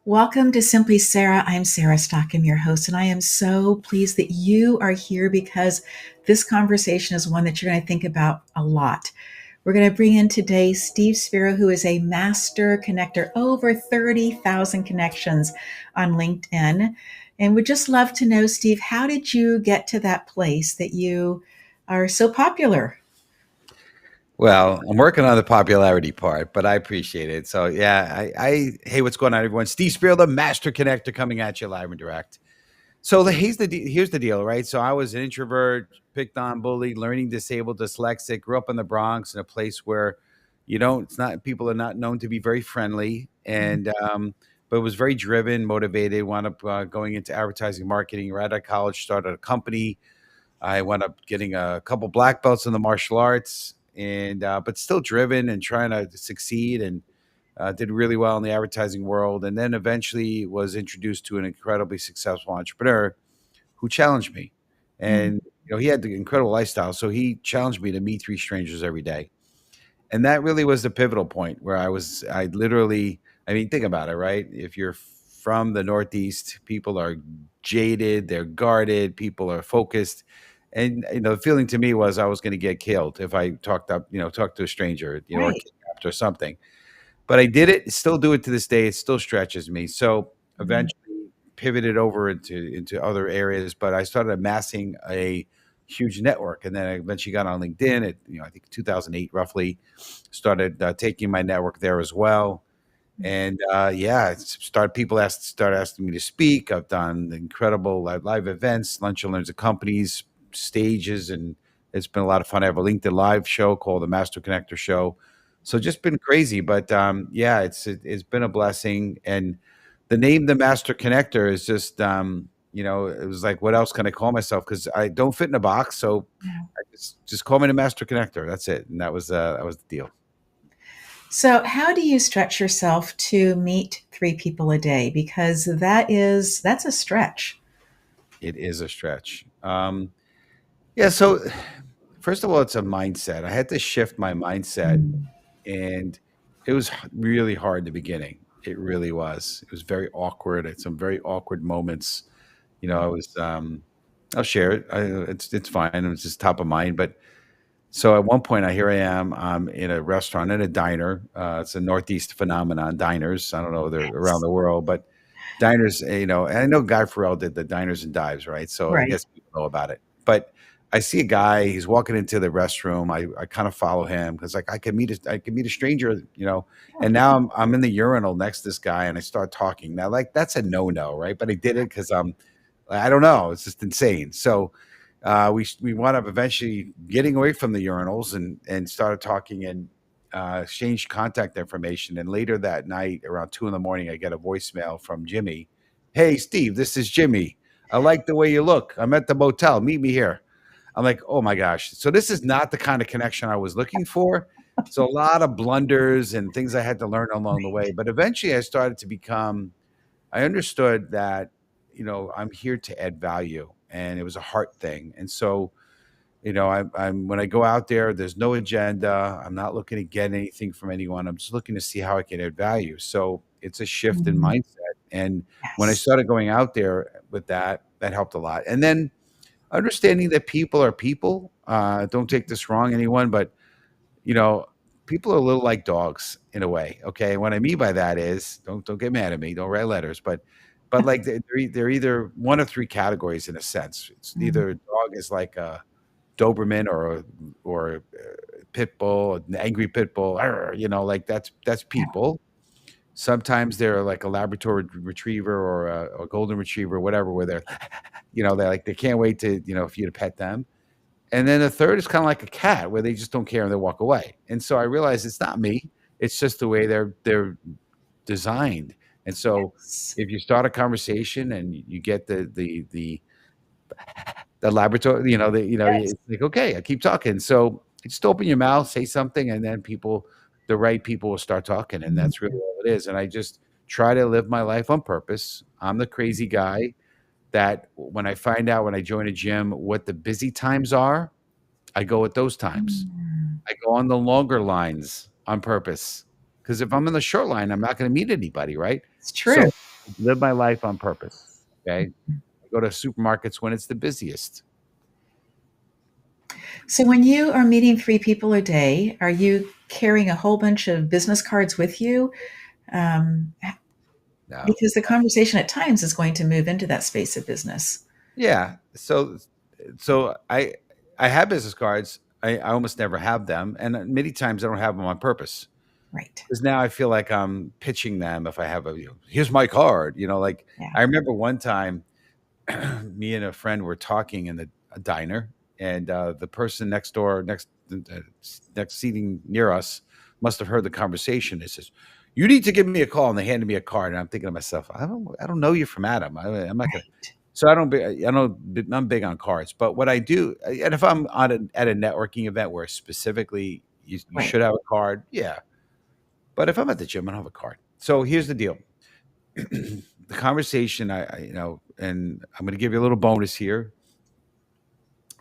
Welcome to Simply Sarah. I'm Sarah Stockham, your host, and I am so pleased that you are here because this conversation is one that you're going to think about a lot. We're going to bring in today Steve Spiro, who is a master connector, over 30,000 connections on LinkedIn. And we'd just love to know, Steve, how did you get to that place that you are so popular? Well, I'm working on the popularity part, but I appreciate it. So yeah, hey, what's going on, everyone? Steve Spiro, the Master Connector, coming at you live and direct. So here's the deal, right? So I was an introvert, picked on, bullied, learning disabled, dyslexic. Grew up in the Bronx, in a place where it's not people are not known to be very friendly, and but was very driven, motivated. Wound up going into advertising, marketing. Right out of college, started a company. I wound up getting a couple black belts in the martial arts, and but still driven and trying to succeed, and did really well in the advertising world. And then eventually was introduced to an incredibly successful entrepreneur who challenged me. And he had the incredible lifestyle, so he challenged me to meet three strangers every day. And that really was the pivotal point where I literally, I mean, think about it, right? If you're from the Northeast, people are jaded, they're guarded, people are focused. And the feeling to me was I was going to get killed if I talked to a stranger, or Right. kidnapped or something. But I did it, still do it to this day. It still stretches me. So Mhm. eventually pivoted over into other areas, but I started amassing a huge network, and then I eventually got on LinkedIn at I think 2008 roughly. Started taking my network there as well, and yeah, start asking me to speak. I've done incredible live events, lunch and learns of companies, stages, and it's been a lot of fun. I have a LinkedIn live show called the Master Connector Show. So just been crazy, but yeah, it's been a blessing. And the name, the Master Connector, is just it was like, what else can I call myself? Because I don't fit in a box, so Yeah. I just call me the Master Connector. That's it, and that was the deal. So, how do you stretch yourself to meet three people a day? Because that's a stretch. It is a stretch. Yeah. So first of all, it's a mindset. I had to shift my mindset, Mm. and it was really hard in the beginning. It really was. It was very awkward. I had some very awkward moments. I was. I'll share it. It's fine. It was just top of mind. But so at one point, here I am. I'm in a restaurant, in a diner. It's a Northeast phenomenon. Diners. I don't know. They're around Yes. the world, but diners. And I know Guy Farrell did the diners and dives, right? So I Right. guess people know about it. But I see a guy. He's walking into the restroom. I kind of follow him because like I could meet a stranger. And now I'm in the urinal next to this guy, and I start talking. Now, like, that's a no, right? But I did it because I don't know. It's just insane. So we wound up eventually getting away from the urinals and started talking, and exchanged contact information. And later that night, around 2 in the morning, I get a voicemail from Jimmy. Hey, Steve, this is Jimmy. I like the way you look. I'm at the motel. Meet me here. I'm like, oh my gosh. So this is not the kind of connection I was looking for. So a lot of blunders and things I had to learn along the way. But eventually I understood that, I'm here to add value, and it was a heart thing. And so, I'm when I go out there, there's no agenda. I'm not looking to get anything from anyone. I'm just looking to see how I can add value. So it's a shift in Mhm. mindset. And when I Yes. started going out there with that, that helped a lot. And then understanding that people are people. Don't take this wrong, anyone, but you know, people are a little like dogs in a way. Okay, what I mean by that is, don't get mad at me. Don't write letters, but like they're either one of three categories in a sense. It's Mm. either a dog is like a Doberman or a pit bull, an angry pit bull. "Arr," like that's people. Sometimes they're like a Labrador retriever or a golden retriever, whatever, where they can't wait to for you to pet them. And then the third is kinda like a cat where they just don't care and they walk away. And so I realized it's not me, it's just the way they're designed. And so Yes. if you start a conversation and you get the laboratory, Yes. it's like, "Okay, I keep talking." So just open your mouth, say something, and then the right people will start talking, and Mhm. that's really all it is. And I just try to live my life on purpose. I'm the crazy guy that when I find out when I join a gym what the busy times are, I go at those times. Mm. I go on the longer lines on purpose, because if I'm in the short line, I'm not gonna meet anybody, right? It's So true. live my life on purpose. Okay. I go to supermarkets when it's the busiest. So when you are meeting three people a day, are you carrying a whole bunch of business cards with you? Um, No. because the conversation at times is going to move into that space of business. Yeah. So I have business cards. I almost never have them, and many times I don't have them on purpose Right. because now I feel like I'm pitching them. If I have here's my card. Like Yeah. I remember one time, me and a friend were talking in a diner, and the person next door, next seating near us, must have heard the conversation. It says, "You need to give me a call," and they handed me a card. And I'm thinking to myself, I don't know you from Adam. I'm not gonna. Right. So I'm big on cards, but what I do, and if I'm at a networking event where specifically you Right. should have a card, yeah. But if I'm at the gym, I don't have a card. So here's the deal: the conversation, and I'm going to give you a little bonus here.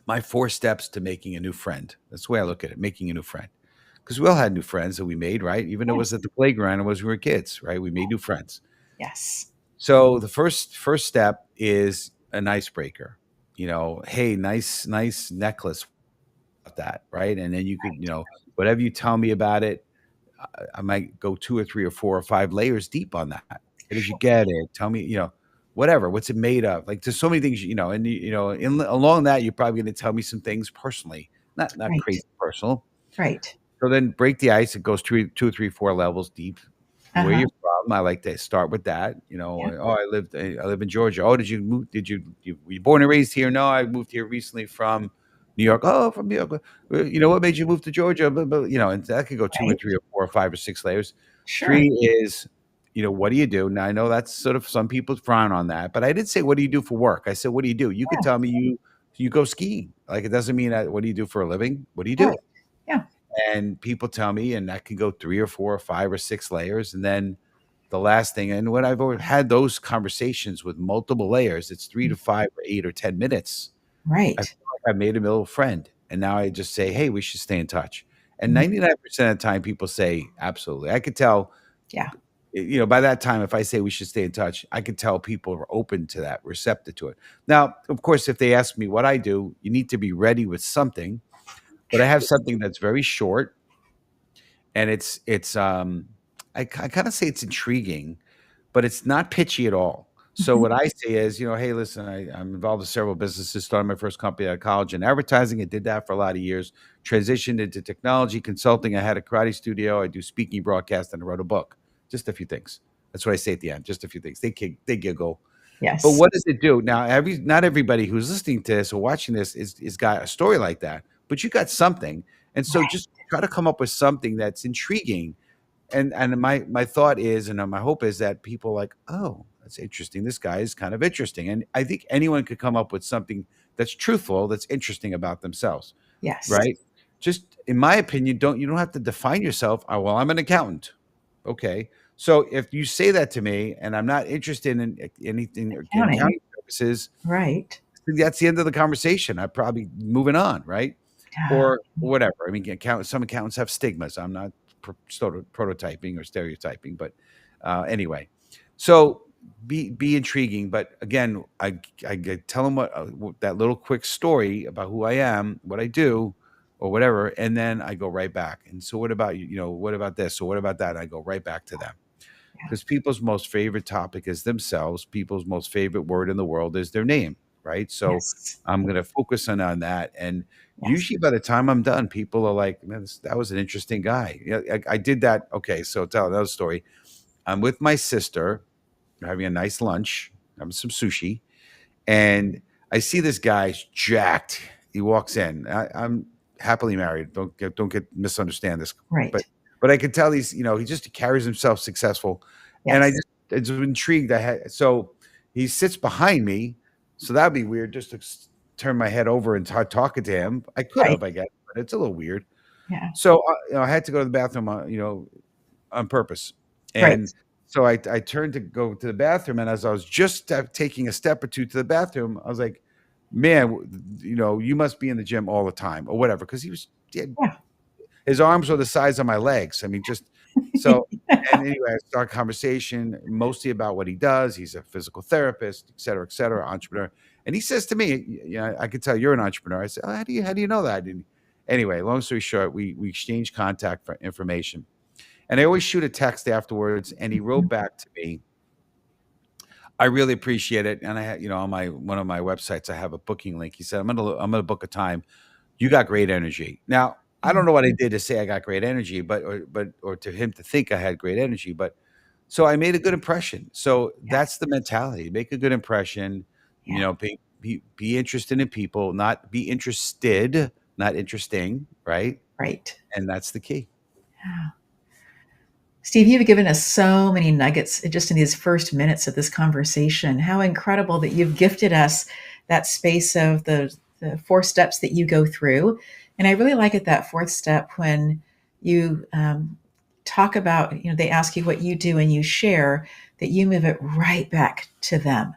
My 4 steps to making a new friend. That's the way I look at it, making a new friend. Because we all had new friends that we made, right? Even though it was Yes. at the playground, it was we were kids, right? We made new friends. Yes. So the first step is an icebreaker. Hey, nice necklace with that, right? And then you could, whatever you tell me about it, I might go 2 or 3 or 4 or 5 layers deep on that. How did you Sure. get it? Tell me, whatever. What's it made of? Like, there's so many things, and along that, you're probably going to tell me some things personally, not Right. crazy personal. Right. So then break the ice. It goes 2 or 3, 4 levels deep. Where Uh-huh. you're from. I like to start with that. Yeah. Oh, I live in Georgia. Oh, did you move? Were you born and raised here? No, I moved here recently from New York. Oh, from New York. What made you move to Georgia? And that could go 2 or 3 Right. or 4 or 5 or 6 layers. Sure. 3 is, what do you do? Now I know that's sort of some people frown on that, but I did say, what do you do for work? I said, what do you do? You could Yeah. tell me you go skiing. Like it doesn't mean that. What do you do for a living? What do you Right. do? Yeah. And people tell me, and that can go 3 or 4 or 5 or 6 layers, and then the last thing, and when I've already had those conversations with multiple layers, it's 3 to 5 or 8 or 10 minutes. I Right. feel like I made a little friend, and now I just say, "Hey, we should stay in touch." And Mhm. 99% of the time, people say, "Absolutely." I could tell, Yeah. by that time, if I say we should stay in touch, I could tell people are open to that, receptive to it. Now, of course, if they ask me what I do, you need to be ready with something. But I have something that's very short, and I kinda say it's intriguing, but it's not pitchy at all. So Mhm. what I say is, "Hey, listen, I'm involved in several businesses, started my first company out of college in advertising. I did that for a lot of years, transitioned into technology consulting. I had a karate studio. I do speaking, broadcast, and I wrote a book." Just a few things. That's what I say at the end, just a few things. They giggle. But Yes. what does it do? Now, not everybody who's listening to this or watching this is got a story like that, but you got something. And so Right. just try to come up with something that's intriguing. And my thought is, and my hope is that people are like, "Oh, that's interesting. This guy is kind of interesting." And I think anyone could come up with something that's truthful, that's interesting about themselves, Yes. right? Just in my opinion, you don't have to define yourself. Oh, well, I'm an accountant. Okay. So if you say that to me and I'm not interested in anything or Accounting. accounting purposes, Right. that's the end of the conversation. I'm probably moving on, right? Ah, Or whatever. I mean, some accountants have stigmas. I'm not prototyping or stereotyping, but anyway. So be intriguing, but again, I tell them that little quick story about who I am, what I do, or whatever, and then I go right back. And so, what about you? What about this? Or what about that? I go right back to them yeah. because people's most favorite topic is themselves. People's most favorite word in the world is their name, right? So Yes. I'm going to focus on that. And Yes. usually by the time I'm done, people are like, man, that was an interesting guy. Yeah, I did that. Okay. So tell another story. I'm with my sister, having a nice lunch, having some sushi, and I see this guy's jacked. He walks in. I'm happily married. Don't get misunderstand this, but Right. I can tell he just carries himself successful, and I Yes. just it's intrigued. So he sits behind me, so that'd be weird just to turn my head over and start talking to him. I could Right. have, I guess, but it's a little weird. Yeah. So I had to go to the bathroom, on purpose. Right. And so I turned to go to the bathroom, and as I was just taking a step or two to the bathroom, I was like, "Man, you must be in the gym all the time, or whatever." Because he had, Yeah. his arms were the size of my legs. I mean, just So, and anyway, I start a conversation mostly about what he does. He's a physical therapist, et cetera, entrepreneur. And he says to me, "Yeah, I could tell you're an entrepreneur." I said, "Oh, how do you know that?" And anyway, long story short, we exchanged contact for information, and I always shoot a text afterwards. And he wrote back to me, "I really appreciate it." And I had, on my one of my websites, I have a booking link. He said, I'm gonna book a time. You got great energy." Now, I don't Mm, know what I did to say I got great energy, or to him to think I had great energy, but so I made a good impression. So yes. that's the mentality. Make a good impression, Yeah. be interested in people, not be interested, not interesting, right? Right. And that's the key. Yeah. Steve, you've given us so many nuggets just in these first minutes of this conversation. How incredible that you've gifted us that space of the four steps that you go through. And I really like it, that fourth step, when you talk about, they ask you what you do and you share, that you move it right back to them.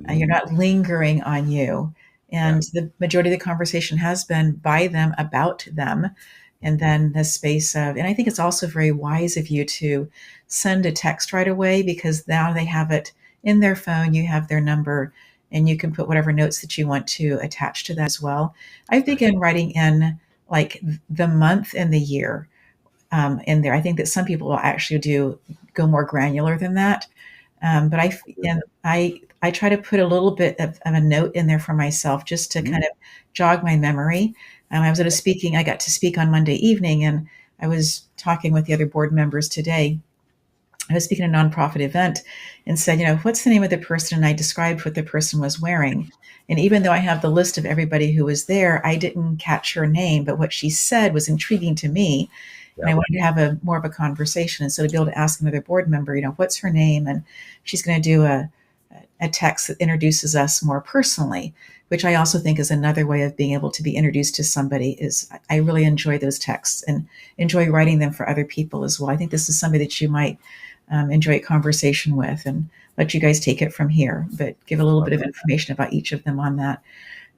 You're Mhm. not lingering on you. Yeah. And the majority of the conversation has been by them, about them. And then the space of, and I think it's also very wise of you to send a text right away, because now they have it in their phone, you have their number, and you can put whatever notes that you want to attach to that as well. I've Right. begun writing in like the month and the year in there. I think that some people will actually go more granular than that. But I try to put a little bit of a note in there for myself, just to Mhm. kind of jog my memory. I got to speak on Monday evening, and I was talking with the other board members today. I was speaking at a nonprofit event and said, what's the name of the person? And I described what the person was wearing. And even though I have the list of everybody who was there, I didn't catch her name, but what she said was intriguing to me. And I Yep. wanted to have a more of a conversation. And so to be able to ask another board member, what's her name? And she's going to do a text that introduces us more personally, which I also think is another way of being able to be introduced to somebody. Is I really enjoy those texts and enjoy writing them for other people as well. I think this is somebody that you might enjoy a conversation with, and let you guys take it from here, but give a little bit of Okay. information about each of them on that.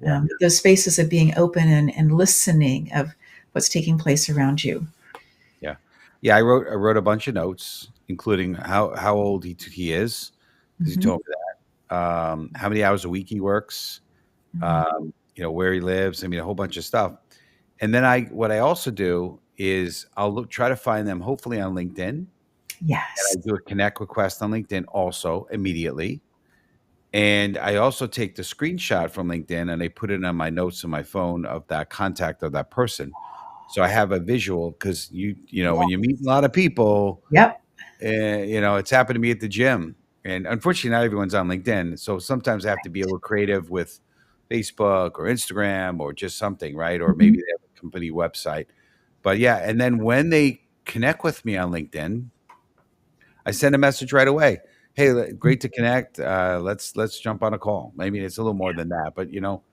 Yeah. Those spaces of being open and listening of what's taking place around you. Yeah. Yeah. I wrote a bunch of notes, including how old he is, because he Hmm. told me that, how many hours a week he works, Hmm. where he lives. I mean, a whole bunch of stuff. And then what I also do is try to find them hopefully on LinkedIn, and I Yes. do a connect request on LinkedIn also immediately. And I also take the screenshot from LinkedIn and I put it on my notes on my phone of that contact of that person. So I have a visual, because when you meet a lot of people, Yep. it's happened to me at the gym. And unfortunately, not everyone's on LinkedIn. So sometimes I have to be a little creative with Facebook or Instagram or just something, right? Or Mhm. maybe they have a company website. But yeah, and then when they connect with me on LinkedIn, I send a message right away. Hey, great to connect. Let's jump on a call. Maybe it's a little more than that, but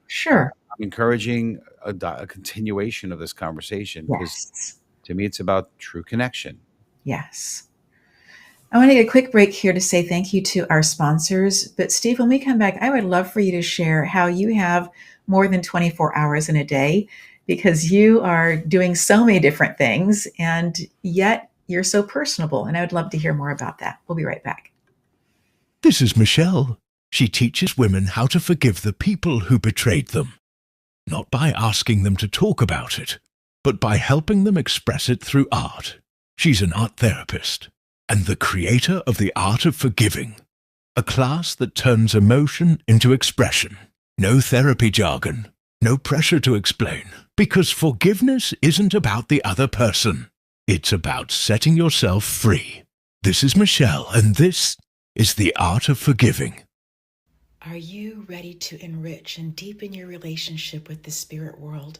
Sure. I'm encouraging a continuation of this conversation, because Yes. to me, it's about true connection. Yes. I want to take a quick break here to say thank you to our sponsors. But Steve, when we come back, I would love for you to share how you have more than 24 hours in a day, because you are doing so many different things and yet you're so personable. And I would love to hear more about that. We'll be right back. This is Michelle. She teaches women how to forgive the people who betrayed them, not by asking them to talk about it, but by helping them express it through art. She's an art therapist and the creator of the art of forgiving, a class that turns emotion into expression. No therapy jargon, no pressure to explain, because forgiveness isn't about the other person. It's about setting yourself free. This is Michelle, and this is the art of forgiving. Are you ready to enrich and deepen your relationship with the spirit world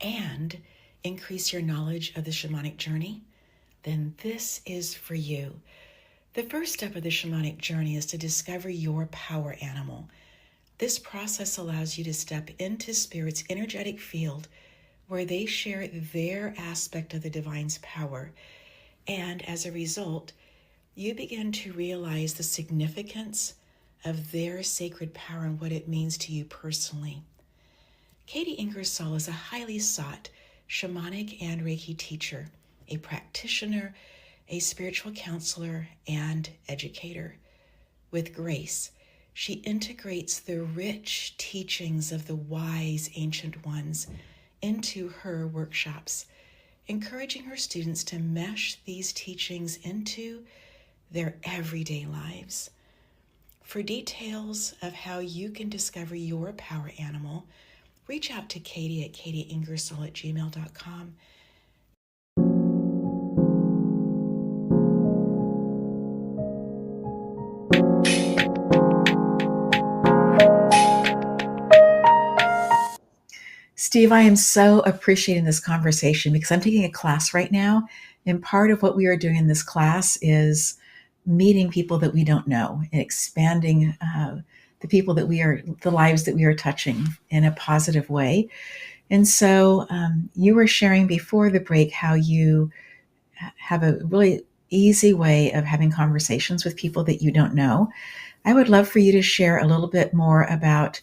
and increase your knowledge of the shamanic journey? Then this is for you. The first step of the shamanic journey is to discover your power animal. This process allows you to step into Spirit's energetic field where they share their aspect of the divine's power. And as a result, you begin to realize the significance of their sacred power and what it means to you personally. Katie Ingersoll is a highly sought shamanic and Reiki teacher, a practitioner, a spiritual counselor and educator. With grace, she integrates the rich teachings of the wise ancient ones into her workshops, encouraging her students to mesh these teachings into their everyday lives. For details of how you can discover your power animal, reach out to Katie at katieingersoll@gmail.com. Steve, I am so appreciating this conversation because I'm taking a class right now. And part of what we are doing in this class is meeting people that we don't know and expanding the lives that we are touching in a positive way. And so you were sharing before the break how you have a really easy way of having conversations with people that you don't know. I would love for you to share a little bit more about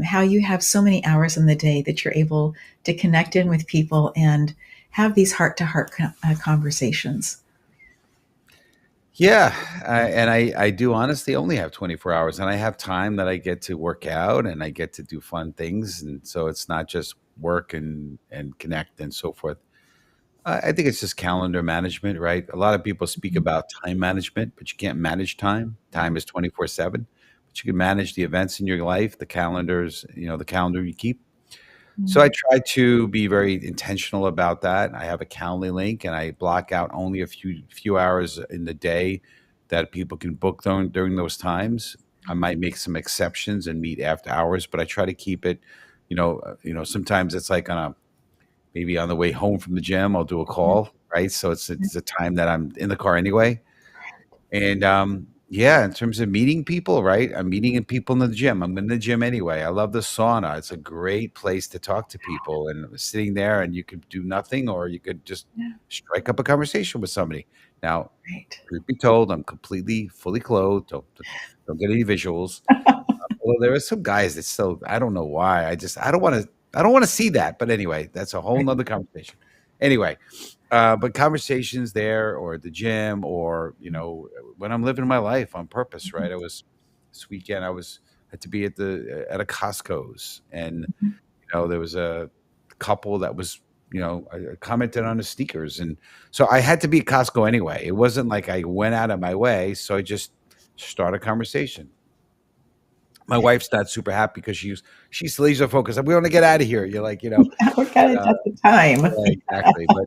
how you have so many hours in the day that you're able to connect in with people and have these heart-to-heart conversations. Yeah, I do honestly only have 24 hours, and I have time that I get to work out and I get to do fun things, and so it's not just work and connect and so forth. I think it's just calendar management, right? A lot of people speak Mhm. about time management, but you can't manage time. Time is 24/7, but you can manage the events in your life, the calendars, the calendar you keep. So I Mhm. try to be very intentional about that. I have a Calendly link, and I block out only a few hours in the day that people can book during those times. I might make some exceptions and meet after hours, but I try to keep it. Sometimes it's like maybe on the way home from the gym, I'll do a call, right? So it's a time that I'm in the car anyway. And, yeah, in terms of meeting people, right? I'm meeting people in the gym. I'm in the gym anyway. I love the sauna. It's a great place to talk to people and sitting there and you could do nothing or you could just Yeah, strike up a conversation with somebody. Now, right. truth be told, I'm completely fully clothed. Don't get any visuals. Well, there are some guys that still I don't know why. I don't wanna see that, but anyway, that's a whole Right. nother conversation. Anyway, but conversations there or at the gym or, when I'm living my life on purpose, Mhm. right? This weekend, had to be at a Costco's, and, Mhm. there was a couple that was, I commented on the sneakers, and so I had to be at Costco anyway. It wasn't like I went out of my way, so I just start a conversation. My wife's not super happy because she's laser focused. We want to get out of here. You're like, Yeah, we're kind of uh, at the time. yeah, exactly. But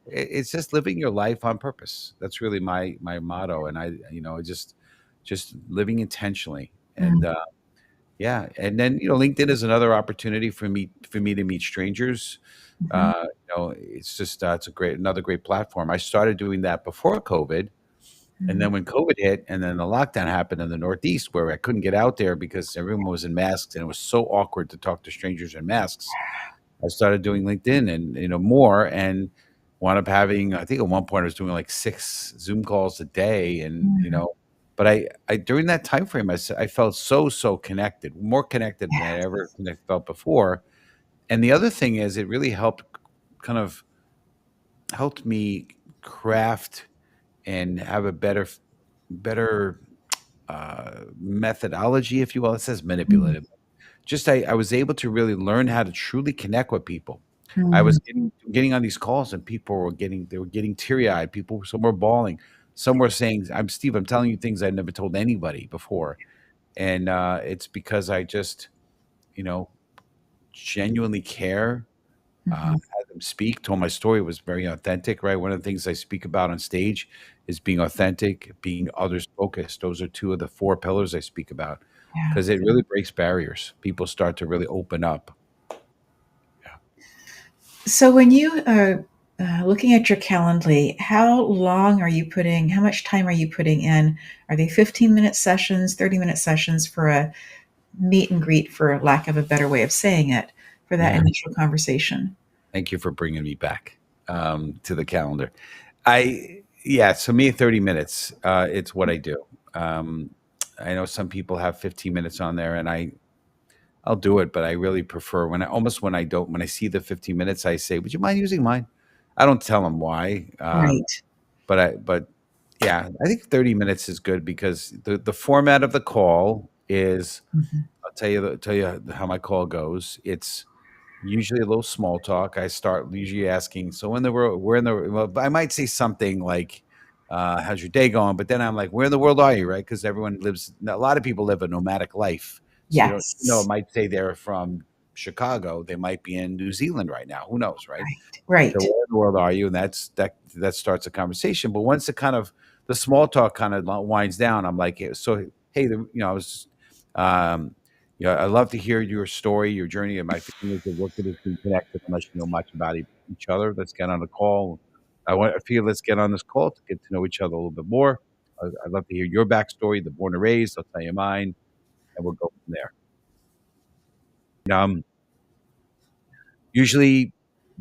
it's just living your life on purpose. That's really my motto, and just living intentionally. And Mm, yeah, and then LinkedIn is another opportunity for me to meet strangers. mhm, It's just it's another great platform. I started doing that before COVID, and then mm. when COVID hit and then the lockdown happened in the Northeast where I couldn't get out there because everyone was in masks and it was so awkward to talk to strangers in masks, I started doing LinkedIn and, more and wound up having, I think at one point I was doing like 6 Zoom calls a day and, Mm. but I during that time frame, I felt so connected, more connected than I ever Yes. felt before. And the other thing is it really kind of helped me craft and have a better methodology, if you will. It says Mm, manipulative. Just I was able to really learn how to truly connect with people. I was mm. getting on these calls and people were getting teary eyed. Some were bawling. Some were saying, "I'm Steve. I'm telling you things I never told anybody before," and it's because I just you know genuinely care, Mhm. had them speak, told my story, was very authentic, right? One of the things I speak about on stage is being authentic, being others focused. Those are 2 of the 4 pillars I speak about Yeah. because it really breaks barriers. People start to really open up. Yeah. So when you are looking at your Calendly, how much time are you putting in? Are they 15-minute sessions, 30-minute sessions for a meet and greet, for lack of a better way of saying it, for that Yeah. initial conversation? Thank you for bringing me back, to the calendar. Yeah, so me, 30 minutes, it's what I do. Um, I know some people have 15 minutes on there, and I'll do it, but I really prefer when I see the 15 minutes, I say, "Would you mind using mine?" I don't tell them why. Right. but yeah, I think 30 minutes is good because the format of the call is Mhm. I'll tell you how my call goes. It's usually a little small talk. I start usually asking, so in the world, where in the well, I might say something like, how's your day going? But then I'm like, where in the world are you? Right? Because everyone lives, a lot of people live a nomadic life. So you don't know, it Yes. might say they're from Chicago. They might be in New Zealand right now. Who knows? Right. Right. So Right. where in the world are you? And that starts a conversation. But once the small talk kind of winds down, I'm like, so hey, I was, um, I'd love to hear your story, your journey. And my feeling is that work that has been connected unless you know much about each other. Let's get on a call. I feel let's get on this call to get to know each other a little bit more. I'd love to hear your backstory, the born and raised. I'll tell you mine, and we'll go from there. Um, Usually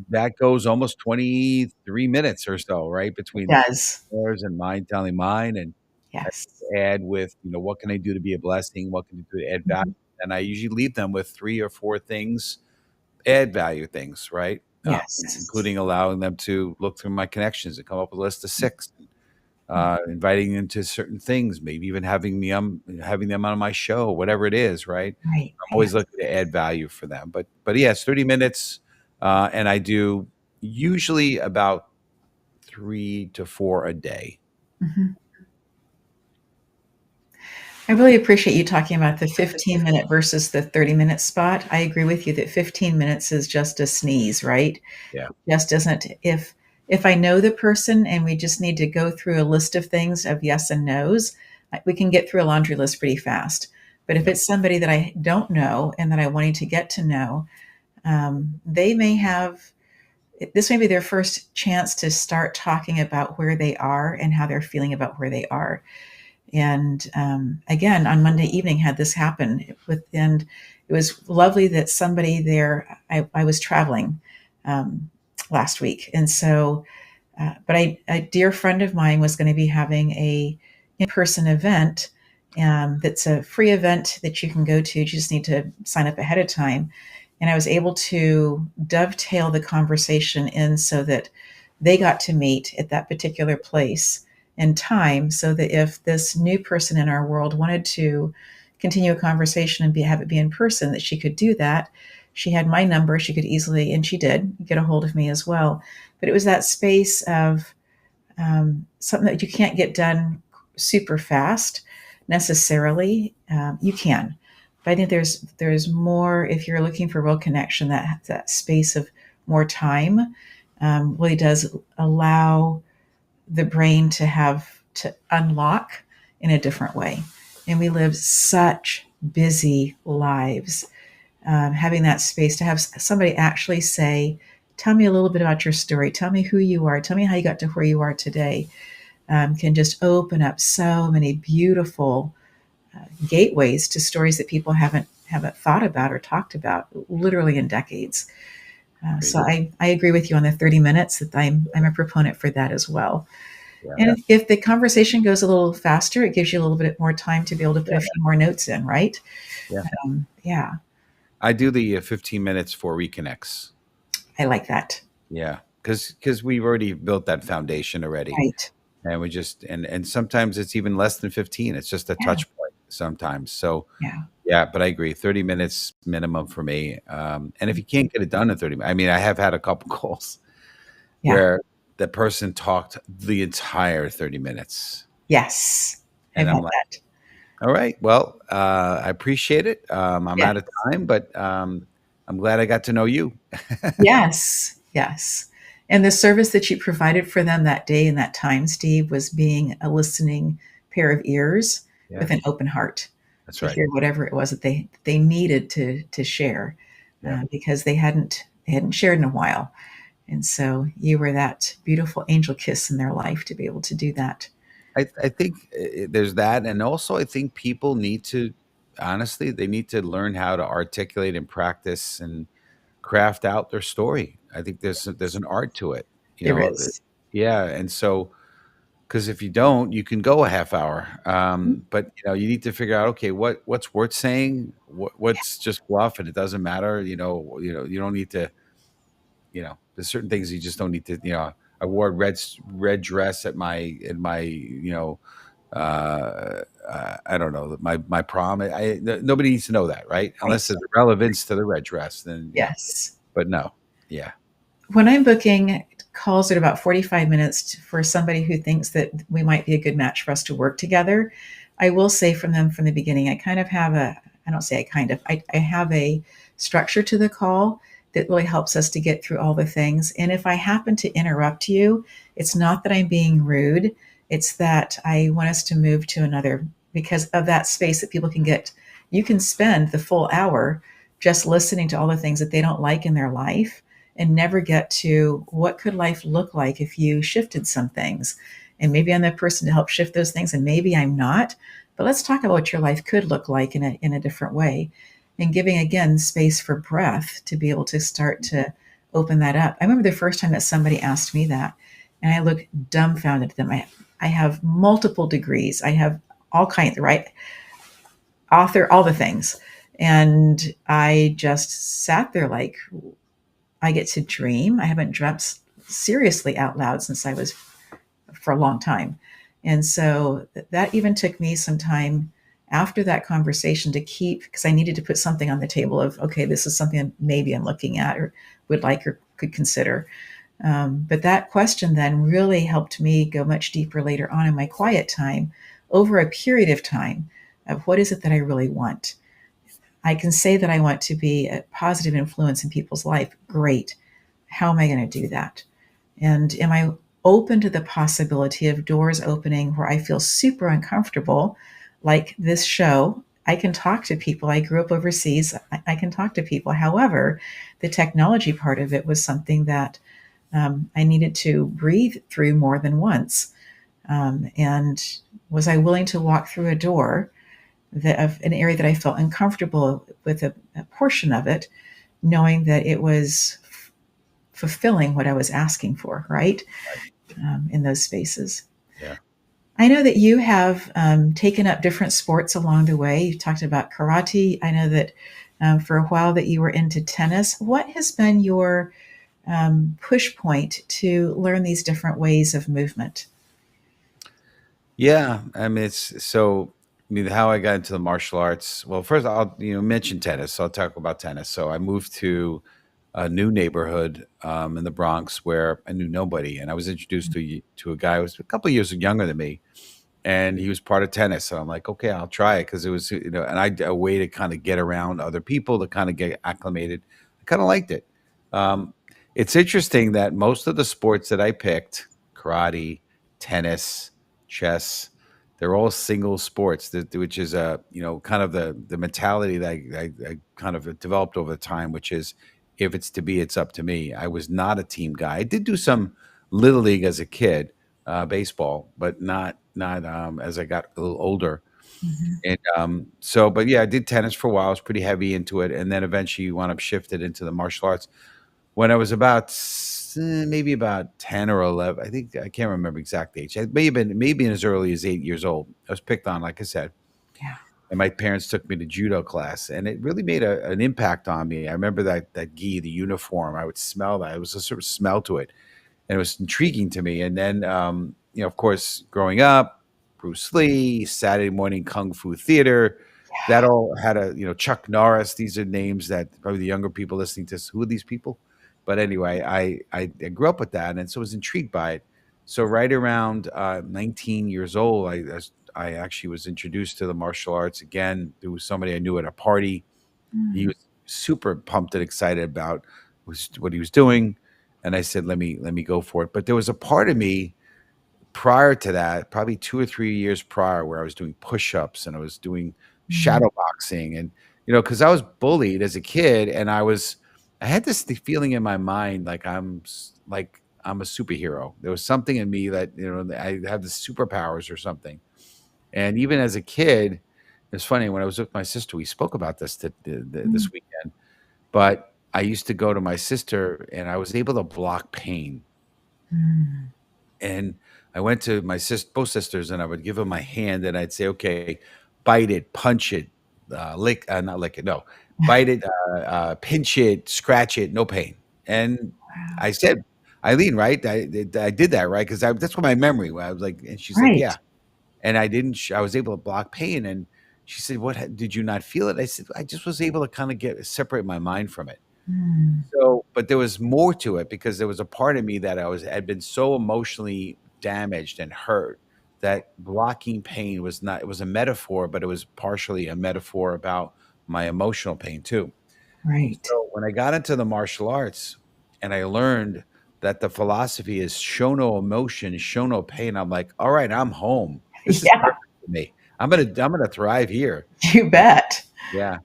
that goes almost 23 minutes or so, right? It Between does. theirs and mine telling mine and Yes. add with, what can I do to be a blessing? What can I do to add value? Mhm. And I usually leave them with 3 or 4 things, add value things, right? Yes. Including allowing them to look through my connections and come up with a list of 6, Mm. inviting them to certain things, maybe even having them on my show, whatever it is, right? Right. I'm always Yes. looking to add value for them. But yes, 30 minutes, and I do usually about 3 to 4 a day. Mhm. I really appreciate you talking about the 15-minute versus the 30-minute spot. I agree with you that 15 minutes is just a sneeze, right? Yeah, Just doesn't if I know the person and we just need to go through a list of things of yes and no's, we can get through a laundry list pretty fast. But if yeah, it's somebody that I don't know and that I wanting to get to know, they may have this may be their first chance to start talking about where they are and how they're feeling about where they are. And again, on Monday evening, had this happen and it was lovely that somebody there. I was traveling um, last week, and so, but a dear friend of mine was going to be having a in-person event. That's a free event that you can go to. You just need to sign up ahead of time. And I was able to dovetail the conversation in so that they got to meet at that particular place and time so that if this new person in our world wanted to continue a conversation and have it be in person, that she could do that. She had my number. She could easily, and she did, get a hold of me as well. But it was that space of something that you can't get done super fast necessarily. You can, but I think there's more if you're looking for real connection. That space of more time really does allow the brain to unlock in a different way. And we live such busy lives. Having that space to have somebody actually say, tell me a little bit about your story. Tell me who you are. Tell me how you got to where you are today. Can just open up so many beautiful gateways to stories that people haven't thought about or talked about literally in decades. So great. I agree with you on the 30 minutes that I'm a proponent for that as well. Yeah, And if the conversation goes a little faster, it gives you a little bit more time to be able to put yeah, a few more notes in, right? yeah. Yeah, I do the 15 minutes for reconnects. I like that. Yeah, because we've already built that foundation already, Right. and we just and sometimes it's even less than 15. It's just a Yeah. touch point sometimes. So Yeah. yeah, but I agree. 30 minutes minimum for me. And if you can't get it done in 30 minutes, I mean, I have had a couple calls Yeah. where the person talked the entire 30 minutes. Yes. I've And I'm had like, that. all right, well, I appreciate it. I'm Yeah. out of time, but I'm glad I got to know you. Yes. Yes. And the service that you provided for them that day and that time, Steve, was being a listening pair of ears Yeah, with an open heart that's to right. hear whatever it was that they needed to share Yeah. because they hadn't shared in a while. And so you were that beautiful angel kiss in their life to be able to do that. I think there's that. And also, I think people need to, honestly, they need to learn how to articulate and practice and craft out their story. I think there's an art to it, you There know. is. Yeah, and so because if you don't, you can go a half hour, Mhm. but you need to figure out okay, what's worth saying, what's just fluff, and it doesn't matter. You don't need to. There's certain things you just don't need to. I wore red dress at my I don't know, my prom. Nobody needs to know that, right? Unless Right. there's relevance to the red dress, then yeah. Yes. But no, yeah, When I'm booking calls at about 45 minutes for somebody who thinks that we might be a good match for us to work together, I will say from the beginning, I kind of have I don't say I kind of, I have a structure to the call that really helps us to get through all the things. And if I happen to interrupt you, it's not that I'm being rude, it's that I want us to move to another, because of that space that people can get. You can spend the full hour just listening to all the things that they don't like in their life and never get to what could life look like if you shifted some things. And maybe I'm the person to help shift those things, and maybe I'm not. But let's talk about what your life could look like in a different way. And giving again space for breath to be able to start to open that up. I remember the first time that somebody asked me that, and I looked dumbfounded at them. I have multiple degrees. I have all kinds, right? Author, all the things. And I just sat there like, I get to dream. I haven't dreamt seriously out loud since I was for a long time. And so that even took me some time after that conversation to keep, because I needed to put something on the table of, okay, this is something maybe I'm looking at or would like or could consider. But that question then really helped me go much deeper later on in my quiet time over a period of time of what is it that I really want. I can say that I want to be a positive influence in people's life. Great. How am I going to do that? And am I open to the possibility of doors opening where I feel super uncomfortable, like this show? I can talk to people. I grew up overseas. I can talk to people. However, the technology part of it was something that I needed to breathe through more than once. And was I willing to walk through a door of an area that I felt uncomfortable with a portion of it, knowing that it was fulfilling what I was asking for, right? In those spaces. yeah. I know that you have taken up different sports along the way. You talked about karate. I know that for a while that you were into tennis. What has been your push point to learn these different ways of movement? Yeah, I mean, it's so. I mean, how I got into the martial arts. Well, first I'll mention tennis. So I'll talk about tennis. So I moved to a new neighborhood in the Bronx where I knew nobody, and I was introduced to a guy who was a couple of years younger than me, and he was part of tennis. So I'm like, okay, I'll try it because it was and a way to kind of get around other people to kind of get acclimated. I kind of liked it. Um, it's interesting that most of the sports that I picked, karate, tennis, chess, they're all single sports, which is kind of the mentality that I kind of developed over time, which is if it's to be, it's up to me. I was not a team guy. I did do some little league as a kid, baseball, but not as I got a little older. Mm-hmm. And but yeah, I did tennis for a while. I was pretty heavy into it, and then eventually wound up shifted into the martial arts when I was about maybe about 10 or 11. I think I can't remember exact age. It may have been maybe as early as 8 years old. I was picked on, like I said, Yeah. and my parents took me to judo class, and it really made an impact on me. I remember that gi, the uniform. I would smell that. It was a sort of smell to it, and it was intriguing to me. And then, of course, growing up, Bruce Lee, Saturday morning kung fu theater, that all had Chuck Norris. These are names that probably the younger people listening to this, who are these people? But anyway, I grew up with that, and so I was intrigued by it. So right around 19 years old, I actually was introduced to the martial arts again. There was somebody I knew at a party. He Mm. was super pumped and excited about what he was doing, and I said, "Let me go for it." But there was a part of me prior to that, probably 2 or 3 years prior, where I was doing push-ups and I was doing Mm. shadow boxing, and because I was bullied as a kid, and I had this feeling in my mind like like I'm a superhero. There was something in me that I have the superpowers or something. And even as a kid, it's funny when I was with my sister, we spoke about this Mm. this weekend. But I used to go to my sister, and I was able to block pain. Mm. And I went to both sisters, and I would give them my hand, and I'd say, "Okay, bite it, punch it, lick, not lick it, no, bite it, pinch it, scratch it, no pain." And I Wow. said, Eileen, right? I did that, right? Because that's what my memory was. I was like, and she's like, Right. yeah. And I didn't, I was able to block pain. And she said, did you not feel it? I said, I just was able to kind of separate my mind from it. Mm, So, but there was more to it because there was a part of me that had been so emotionally damaged and hurt that blocking pain was not, it was a metaphor, but it was partially a metaphor about my emotional pain too. right. So when I got into the martial arts and I learned that the philosophy is show no emotion, show no pain, I'm like, all right, I'm home. This is Yeah, perfect for me. I'm gonna thrive here. you bet. Yeah.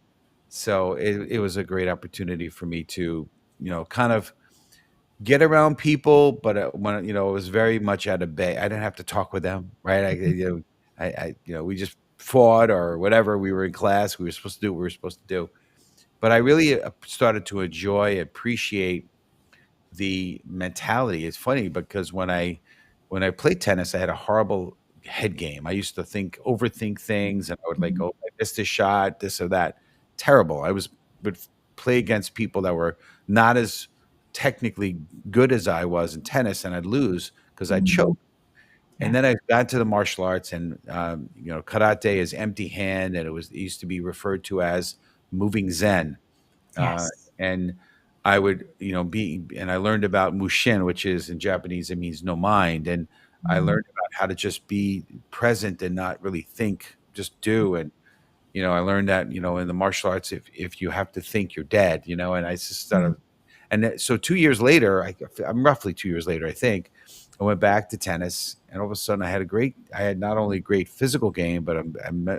So it was a great opportunity for me to, kind of get around people, but when it was very much at a bay. I didn't have to talk with them, right? We just fought or whatever. We were in class. We were supposed to do what we were supposed to do. But I really started to appreciate the mentality. It's funny because when I played tennis, I had a horrible head game. I used to overthink things, and I would like, Mhm. oh, I missed a shot, this or that. Terrible. Would play against people that were not as technically good as I was in tennis, and I'd lose because I'd Mhm. choke. And Yeah. then I got to the martial arts, and karate is empty hand, and it used to be referred to as moving Zen. Uh, Yes. and I would, and I learned about Mushin, which is in Japanese, it means no mind. And I Mhm. learned about how to just be present and not really think, just do. And, I learned that, in the martial arts, if you have to think, you're dead, and I just Mm. started. And so 2 years later, I'm roughly 2 years later, I think, I went back to tennis, and all of a sudden, I had not only a great physical game, but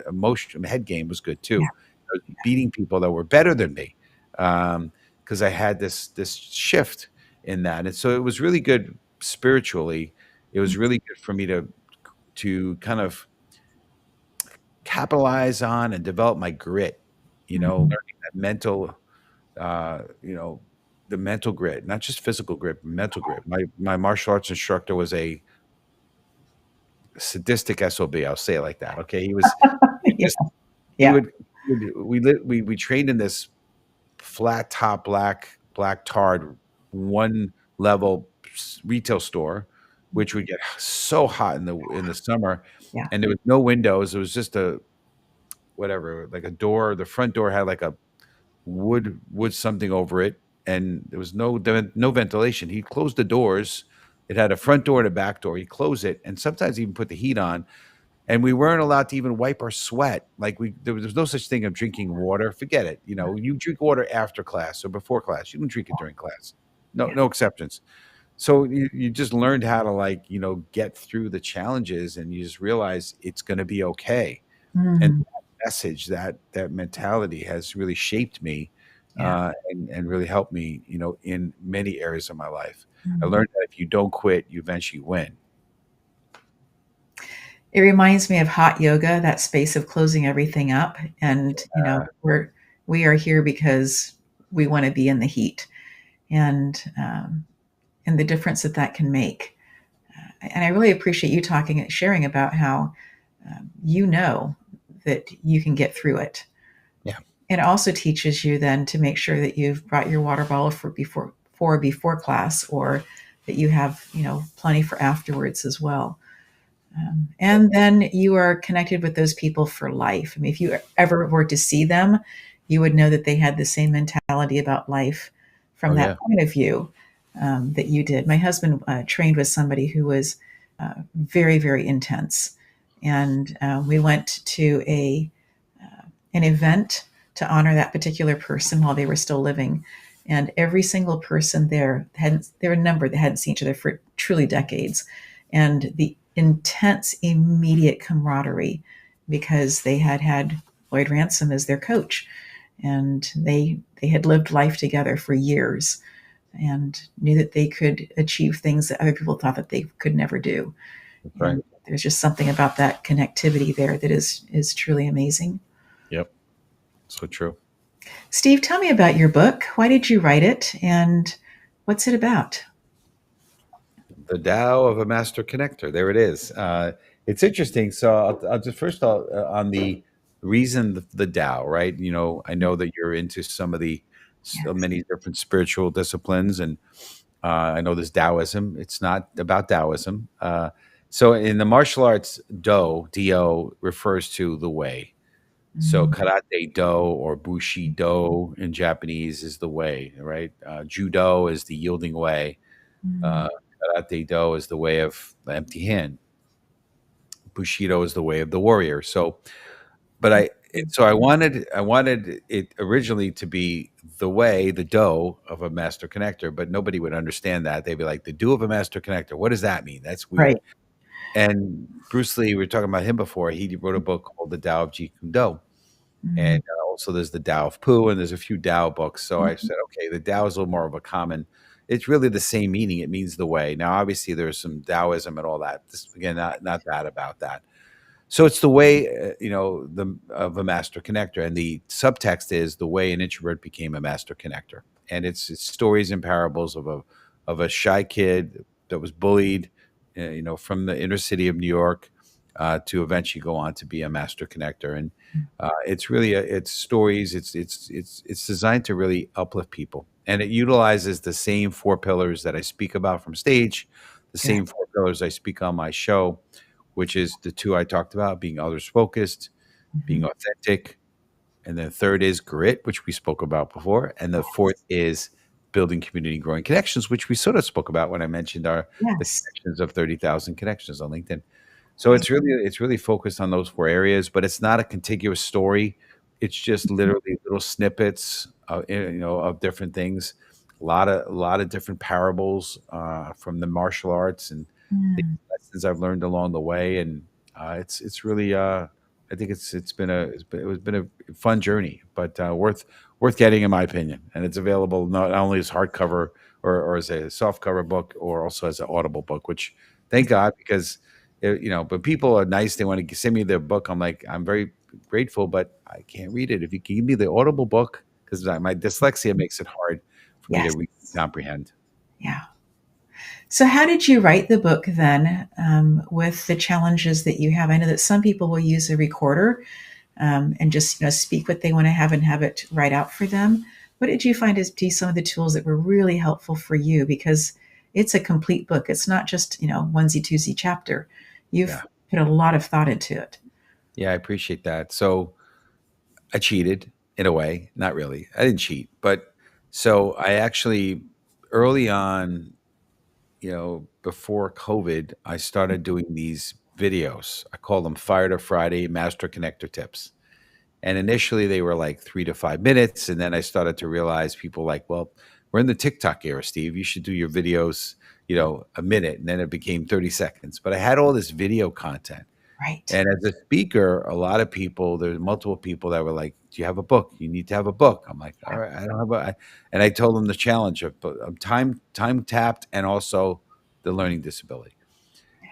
emotion, head game was good Yeah. too. I was beating people that were better than me, because I had this shift in that, and so it was really good spiritually. It was really good for me to kind of capitalize on and develop my grit. Mhm. Learning that uh, you know, the mental grit, not just physical grit, but mental grit. My martial arts instructor was a sadistic SOB. I'll say it like that. Okay, he Yeah. just he Yeah. would we trained in this flat top black tarred one level retail store, which would get so hot in the summer, Yeah. and there was no windows. It was just a whatever, like a door. The front door had like a wood something over it, and there was no ventilation. He closed the doors. It had a front door and a back door. He closed it, and sometimes even put the heat on. And we weren't allowed to even wipe our sweat. Like there was no such thing of drinking water. Forget it. You drink water after class or before class. You don't drink it during class. No, Yeah. no exceptions. So you just learned how to get through the challenges, and you just realize it's going to be okay. And Mm. that message, that mentality has really shaped me, Yeah. and really helped me, in many areas of my life. I Mm. learned that if you don't quit, you eventually win. It reminds me of hot yoga, that space of closing everything up. And, we are here because we want to be in the heat, and the difference that that can make. And I really appreciate you talking and sharing about how that you can get through it. Yeah. It also teaches you then to make sure that you've brought your water bottle before class, or that you have plenty for afterwards as well. And then you are connected with those people for life. I mean, if you ever were to see them, you would know that they had the same mentality about life from Oh that yeah. point of view that you did. My husband trained with somebody who was very, very intense, and we went to an event to honor that particular person while they were still living. And every single person there were a number that hadn't seen each other for truly decades. And the intense, immediate camaraderie because they had had Lloyd Ransom as their coach. And they had lived life together for years and knew that they could achieve things that other people thought that they could never do. That's right. And there's just something about that connectivity there that is truly amazing. Yep. So true. Steve, tell me about your book. Why did you write it, and what's it about? The Tao of a Master Connector. There it is. It's interesting. So I'll just first on the reason the Tao, right? I know that you're into some of the Yes. many different spiritual disciplines, and I know there's Taoism. It's not about Taoism. So in the martial arts, Do refers to the way. So Mm, karate do or bushido in Japanese is the way, right? Judo is the yielding way. mm, Uh, Karate do is the way of the empty hand. Bushido is the way of the warrior. But I wanted it originally to be the way, the do of a master connector, but nobody would understand that. They'd be like, the do of a master connector. What does that mean? That's right. weird. And Bruce Lee, we were talking about him before. He wrote a book called The Tao of Jeet Kune Do. Mm, And also there's the Tao of Pooh, and there's a few Tao books. So I mhm. said, okay, the Tao is a little more of a common. It's really the same meaning. It means the way. Now, obviously, there's some Taoism and all that. This, again, not bad about that. So it's the way, the of a master connector, and the subtext is the way an introvert became a master connector, and it's stories and parables of a shy kid that was bullied, from the inner city of New York, to eventually go on to be a master connector, and it's really it's stories. It's designed to really uplift people, and it utilizes the same four pillars that I speak about from stage, the Good. same four pillars I speak on my show, which is the two I talked about: being others focused, being Mhm. authentic, and then third is grit, which we spoke about before, and the fourth is building community, growing connections, which we sort of spoke about when I mentioned the Yes. connections of 30,000 connections on LinkedIn. So Right. it's really focused on those four areas, but it's not a contiguous story. It's just Mhm. literally little snippets of different things. A lot of different parables from the martial arts and the Mm, lessons I've learned along the way, and it's really I think it's been a fun journey, but worth getting in my opinion, and it's available not only as hardcover or as a soft cover book, or also as an Audible book, which thank God, because but people are nice. They want to send me their book. I'm like, I'm very grateful, but I can't read it. If you can give me the Audible book, because my dyslexia makes it hard for me to yes. read and comprehend. Yeah. So, how did you write the book then, with the challenges that you have? I know that some people will use a recorder, and just speak what they want to have and have it write out for them. What did you find as be some of the tools that were really helpful for you? Because it's a complete book. It's not just onesie twosie chapter. You've Yeah. put a lot of thought into it. Yeah, I appreciate that. So I cheated in a way, not really. I didn't cheat, but so I actually early on, before COVID, I started doing these videos. I call them Fire to Friday Master Connector Tips. And initially they were like 3 to 5 minutes. And then I started to realize people like, well, we're in the TikTok era, Steve. You should do your videos, a minute. And then it became 30 seconds. But I had all this video content. Right. And as a speaker, a lot of people, there's multiple people that were like, "Do you have a book? You need to have a book." I'm like, "All right, I don't have a," and I told them the challenge of time tapped, and also the learning disability.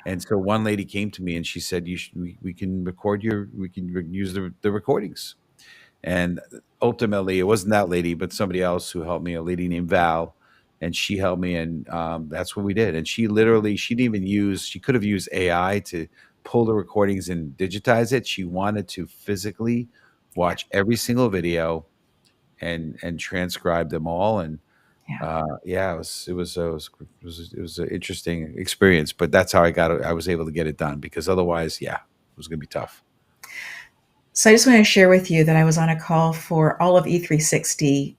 And so one lady came to me and she said, "You should, we can record we can use the recordings." And ultimately, it wasn't that lady, but somebody else who helped me, a lady named Val, and she helped me, and that's what we did. And she didn't even she could have used AI to pull the recordings and digitize it. She wanted to physically Yeah. watch every single video and transcribe them all. And Yeah. yeah, it was an interesting experience. But that's how I was able to get it done, because otherwise, yeah, it was going to be tough. So I just want to share with you that I was on a call for all of E360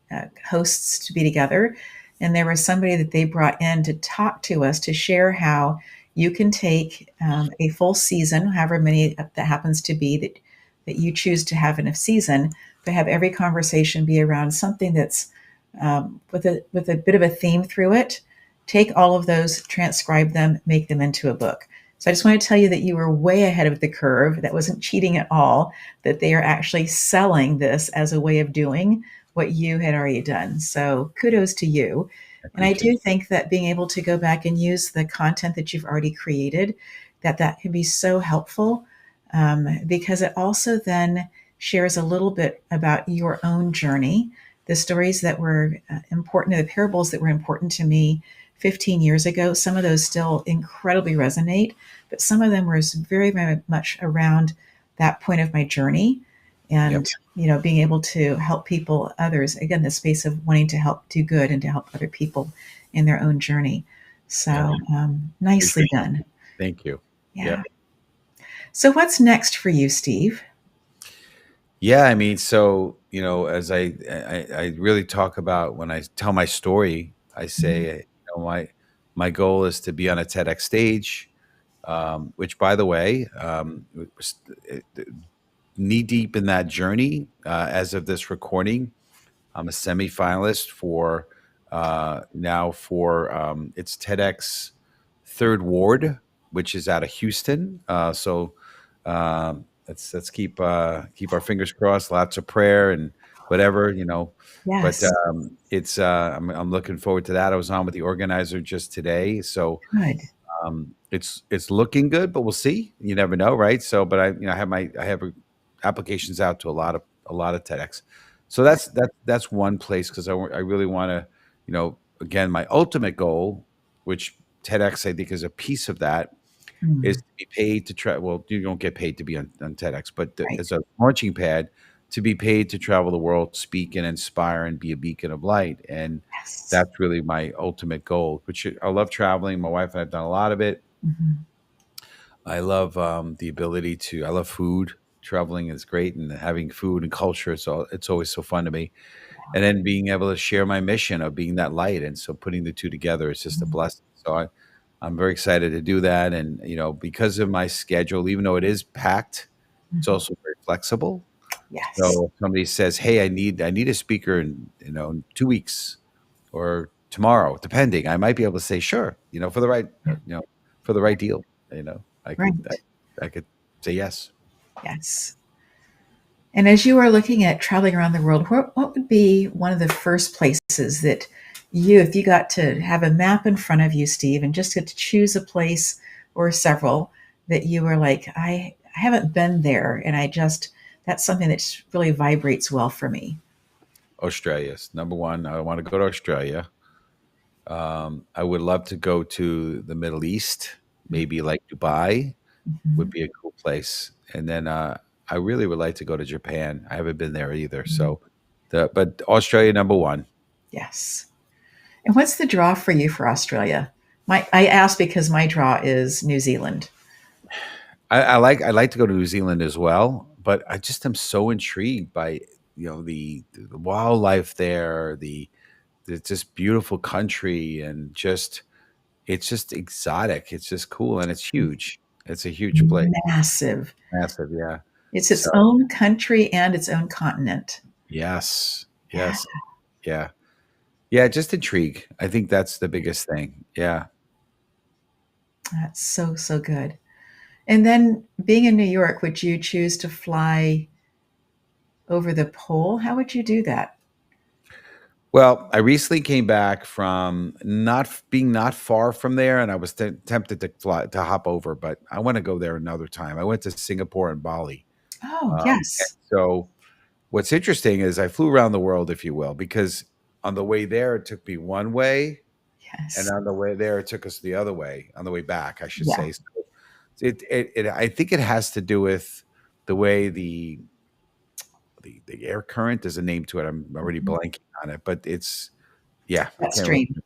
hosts to be together. And there was somebody that they brought in to talk to us to share how you can take a full season, however many that happens to be that you choose to have in a season, but have every conversation be around something that's with a bit of a theme through it. Take all of those, transcribe them, make them into a book. So I just want to tell you that you were way ahead of the curve. That wasn't cheating at all, that they are actually selling this as a way of doing what you had already done. So kudos to you. I And I appreciate do it. think that being able to go back and use the content that you've already created, that can be so helpful, because it also then shares a little bit about your own journey, the stories that were important, the parables that were important to me 15 years ago. Some of those still incredibly resonate, but some of them were very, very much around that point of my journey. Yep. and being able to help people, others, again, the space of wanting to help do good and to help other people in their own journey. Yep. So nicely Appreciate done. it. Thank you. Yep. Yeah. So what's next for you, Steve? Yeah, I mean, so as I really talk about when I tell my story, I Mhm. say, my goal is to be on a TEDx stage, which, by the way, knee deep in that journey as of this recording. I'm a semifinalist for now for it's TEDx Third Ward, which is out of Houston. Let's keep our fingers crossed, lots of prayer and whatever. But Yes. I'm looking forward to that. I was on with the organizer just today, so Good. it's looking good, but we'll see. You never know, right? So, but I have applications out to a lot of TEDx. So that's one place because I really want to, again, my ultimate goal, which TEDx I think is a piece of that, is Mm, to be paid to travel. Well, you don't get paid to be on TEDx, but right. as a launching pad, to be paid to travel the world, speak and inspire, and be a beacon of light. And Yes. that's really my ultimate goal. Which I love traveling. My wife and I've done a lot of it. Mhm. I love the ability to. I love food. Traveling is great, and having food and culture. It's always so fun to me. And then being able to share my mission of being that light, and so putting the two together is just a Mhm. blessing. So I'm very excited to do that, and because of my schedule, even though it is packed, it's Mhm. also very flexible. Yes. So if somebody says, "Hey, I need a speaker in 2 weeks or tomorrow," depending, I might be able to say, "Sure," for the right Yeah. for the right deal. I could Right. I could say yes. Yes. And as you are looking at traveling around the world, what would be one of the first places that if you got to have a map in front of you, Steve, and just get to choose a place or several that you were like, I haven't been there, and that's something that really vibrates well for me. Australia's number one. I want to go to Australia. I would love to go to the Middle East, maybe like Dubai would Mhm. be a cool place. And then I really would like to go to Japan. I haven't been there either. Mhm. So but Australia number one. Yes. And what's the draw for you for Australia? I ask because my draw is New Zealand. I like to go to New Zealand as well, but I just am so intrigued by the wildlife there, the just beautiful country, and just it's just exotic. It's just cool and it's huge. It's a huge place, Massive. massive, yeah. It's its So own country and its own continent. yes, Yeah, yes, yeah, yeah. Just intrigue. I think that's the biggest thing. Yeah. that's so, so good. And then being in New York, would you choose to fly over the pole? How would you do that? Well, I recently came back from not far from there, and I was tempted to hop over, but I want to go there another time. I went to Singapore and Bali. Oh, And yes. so what's interesting is I flew around the world, if you will, because on the way there it took me one way, and Yes. on the way there it took us the other way. On the way back, I should Yeah. say. So I think it has to do with the way the air current. There's a name to it. I'm already Mhm. blanking on it, but yeah, I Jet can't remember. stream.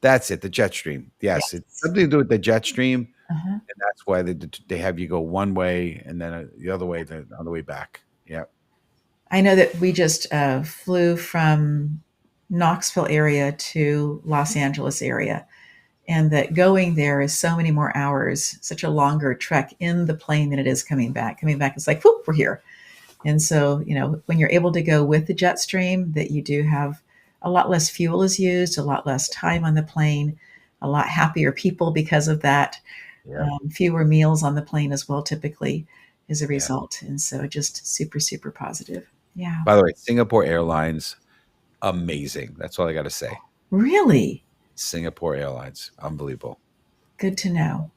That's it, the jet stream. Yes, it's Yes. something to do with the jet stream, Uh-huh. and that's why they have you go one way and then the other way on the way back. Yeah, I know that we just flew from Knoxville area to Los Angeles area, and that going there is so many more hours, such a longer trek in the plane than it is coming back. Coming back, it's like, whoop, we're here. And so, when you're able to go with the jet stream, that you do have a lot less fuel is used, a lot less time on the plane, a lot happier people because of that, yeah, fewer meals on the plane as well, typically, as a yeah. result. And so, just super, super positive. Yeah. By the way, Singapore Airlines, amazing. That's all I got to say. Really Singapore Airlines, unbelievable. good to know.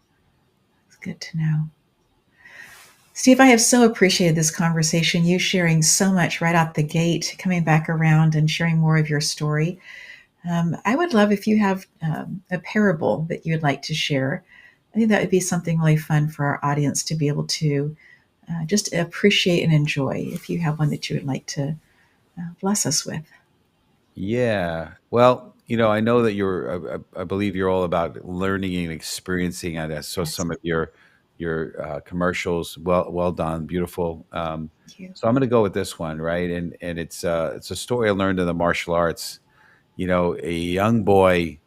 It's good to know. Steve, I have so appreciated this conversation, you sharing so much right out the gate, coming back around and sharing more of your story. I would love if you have a parable that you'd like to share. I think that would be something really fun for our audience to be able to just appreciate and enjoy, if you have one that you would like to bless us with. Yeah. Well, I know that I believe you're all about learning and experiencing. And I saw Yes, some of your commercials. Well done, beautiful. thank you. So I'm going to go with this one, right? And it's a story I learned in the martial arts. A young boy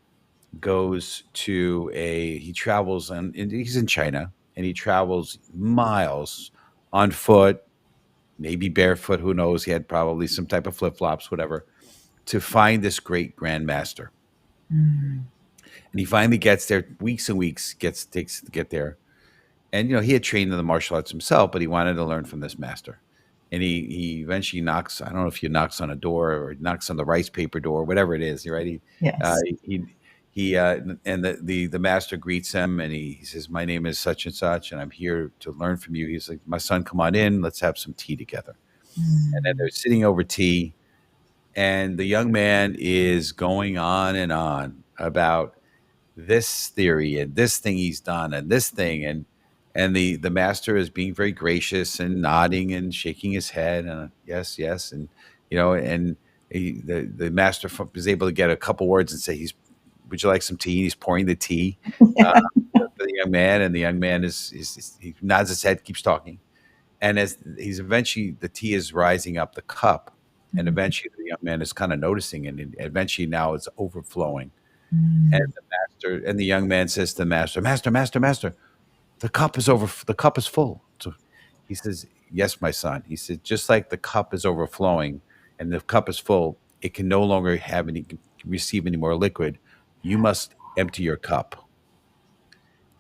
goes to a he travels and he's in China and he travels miles on foot, maybe barefoot. Who knows? He had probably some type of flip flops, whatever, to find this great grandmaster. Mm. And he finally gets there. Weeks and weeks takes to get there. And he had trained in the martial arts himself, but he wanted to learn from this master. And he eventually knocks. I don't know if he knocks on a door or knocks on the rice paper door, whatever it is. Right? Uh, Yes. he and the master greets him and he says, "My name is such and such, and I'm here to learn from you." He's like, "My son, come on in. Let's have some tea together." And then Mm. they're sitting over tea, and the young man is going on and on about this theory and this thing he's done and this thing and the master is being very gracious and nodding and shaking his head and yes, yes, and and the master is able to get a couple words and say, he's would you like some tea? And he's pouring the tea uh, for the young man, and the young man he nods his head, keeps talking, and as he's eventually the tea is rising up the cup, and Mm. eventually the young man is kind of noticing, and eventually now it's overflowing, and Mm. the young man says to the master, "Master, master, master, the cup is full." So he says, "Yes, my son." He said, "Just like the cup is overflowing and the cup is full, it can no longer receive any more liquid. You must empty your cup."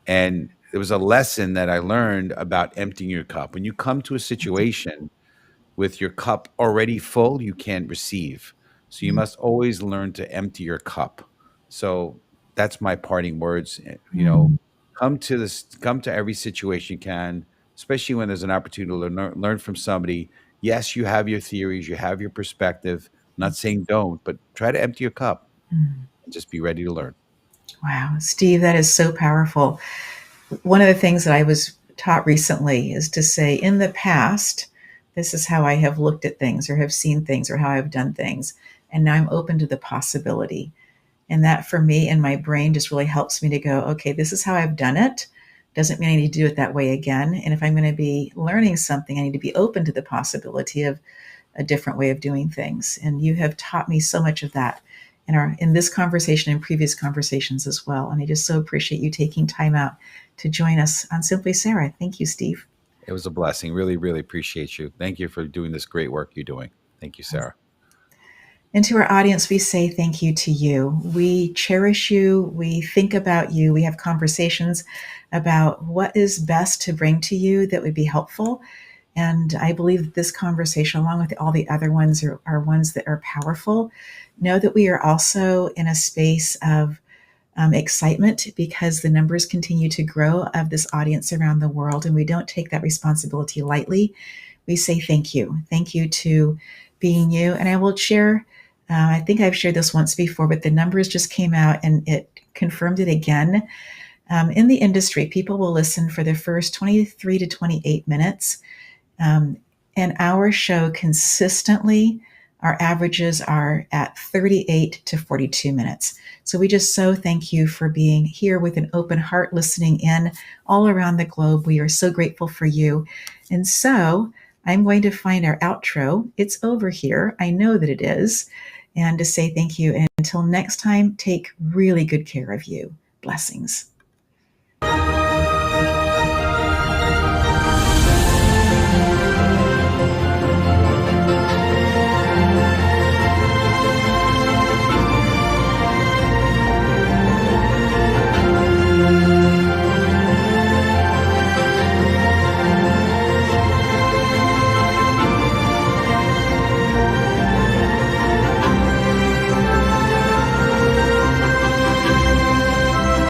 And there was a lesson that I learned about emptying your cup. When you come to a situation with your cup already full, you can't receive. So you Mm. must always learn to empty your cup. So that's my parting words. Mm. Come to every situation you can, especially when there's an opportunity to learn from somebody. Yes, you have your theories, you have your perspective. I'm not saying don't, but try to empty your cup Mm. and just be ready to learn. Wow, Steve, that is so powerful. One of the things that I was taught recently is to say, in the past, this is how I have looked at things or have seen things or how I've done things. And now I'm open to the possibility. And that for me and my brain just really helps me to go, okay, this is how I've done it. Doesn't mean I need to do it that way again. And if I'm going to be learning something, I need to be open to the possibility of a different way of doing things. And you have taught me so much of that in this conversation and previous conversations as well. And I just so appreciate you taking time out to join us on Simply Sarah. Thank you, Steve. It was a blessing. Really, really appreciate you. Thank you for doing this great work you're doing. Thank you, Sarah. And to our audience, we say thank you to you. We cherish you. We think about you. We have conversations about what is best to bring to you that would be helpful. And I believe that this conversation, along with all the other ones, are ones that are powerful. Know that we are also in a space of excitement because the numbers continue to grow of this audience around the world, and we don't take that responsibility lightly. We say thank you. Thank you to being you. And I will share, I think I've shared this once before, but the numbers just came out and it confirmed it again. In the industry, people will listen for the first 23 to 28 minutes. Um, and our show consistently, our averages are at 38 to 42 minutes. So we just so thank you for being here with an open heart, listening in all around the globe. We are so grateful for you. And so I'm going to find our outro. It's over here. I know that it is. And to say thank you. And until next time, take really good care of you. Blessings.